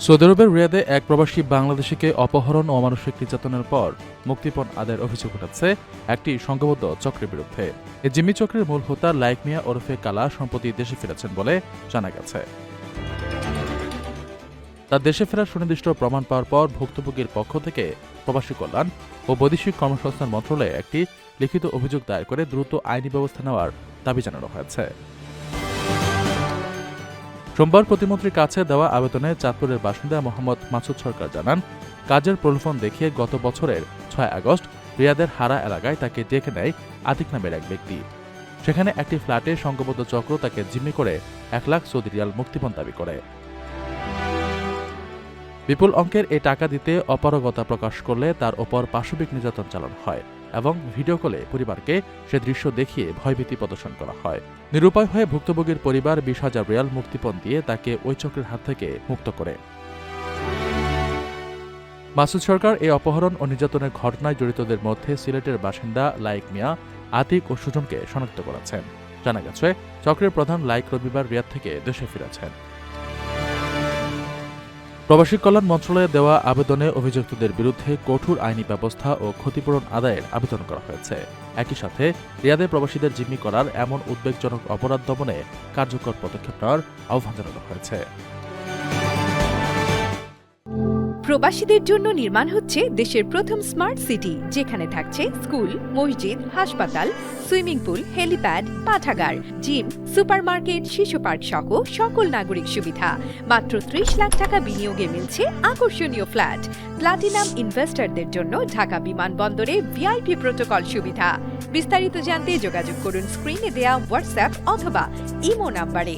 Saudi আরবের রিয়াদে এক প্রবাসী বাংলাদেশিকে অপহরণ ও অমানসিক নির্যাতনের পর মুক্তিপণ আদায়ের অভিযোগ উঠেছে একটি সংঘবদ্ধ চক্রের বিরুদ্ধে। এই জিম্মি চক্রের মূল হোতা লাইক মিয়া ওরফে কালা সম্প্রতি দেশে ফিরেছেন বলে জানা গেছে। তার দেশে ফেরার সুনির্দিষ্ট প্রমাণ পাওয়ার পর ভুক্তভোগীর পক্ষ থেকে প্রবাসী কল্যাণ ও বৈদেশিক কর্মসংস্থান মন্ত্রণালয়ে একটি লিখিত অভিযোগ দায়ের করে দ্রুত আইনি ব্যবস্থা নেওয়ার দাবি জানানো হয়েছে। সোমবার প্রতিমন্ত্রীর কাছে দেওয়া আবেদনে চাঁদপুরের বাসিন্দা মোহাম্মদ মাসুদ সরকার জানান, কাজের প্রলোভন দেখিয়ে গত বছরের ৬ আগস্ট রিয়াদের হারা এলাকায় তাকে ডেকে নেয় আতিক নামের এক ব্যক্তি। সেখানে একটি ফ্ল্যাটে সংঘবদ্ধ চক্র তাকে জিম্মি করে ১ লাখ সৌদি রিয়াল মুক্তিপণ দাবি করে। বিপুল অঙ্কের এই টাকা দিতে অপারগতা প্রকাশ করলে তার ওপর পাশবিক নির্যাতন চালানো হয় এবং ভিডিও কলে পরিবারকে সে দৃশ্য দেখিয়ে ভয়ভীতি প্রদর্শন করা হয়। নিরুপায় হয়ে ভুক্তভোগীর পরিবার ২০,০০০ রিয়াল মুক্তিপণ দিয়ে তাকে ওই চক্রের হাত থেকে মুক্ত করে। মাসুদ সরকার এই অপহরণ ও নির্যাতনের ঘটনায় জড়িতদের মধ্যে সিলেটের বাসিন্দা লাইক মিয়া, আতিক ও সুজনকে শনাক্ত করেছেন। জানা গেছে, চক্রের প্রধান লাইক রবিবার রিয়াদ থেকে দেশে ফিরেছেন। প্রবাসী কল্যাণ মন্ত্রণালয়ে দেওয়া আবেদনে অভিযুক্তদের বিরুদ্ধে কঠোর আইনি ব্যবস্থা ও ক্ষতিপূরণ আদায়ের আবেদন করা হয়েছে। একই সাথে রিয়াদে প্রবাসীদের জিম্মি করার এমন উদ্বেগজনক অপরাধ দমনে কার্যকর পদক্ষেপ নেওয়ার আহ্বান জানানো হয়েছে। প্রবাসীদের জন্য নির্মাণ হচ্ছে দেশের প্রথম স্মার্ট সিটি, যেখানে থাকছে স্কুল, মসজিদ, হাসপাতাল, সুইমিং পুল, হেলিপ্যাড, পাঠাগার, জিম, সুপারমার্কেট, শিশু পার্ক সহ সকল নাগরিক সুবিধা। মাত্র ৩০ লাখ টাকা বিনিয়োগে মিলছে আকর্ষণীয় ফ্ল্যাট। প্লাটিনাম ইনভেস্টরদের জন্য ঢাকা বিমানবন্দরে ভিআইপি প্রোটোকল সুবিধা। বিস্তারিত জানতে যোগাযোগ করুন স্ক্রিনে দেয়া হোয়াটসঅ্যাপ অথবা ইমো নাম্বারে।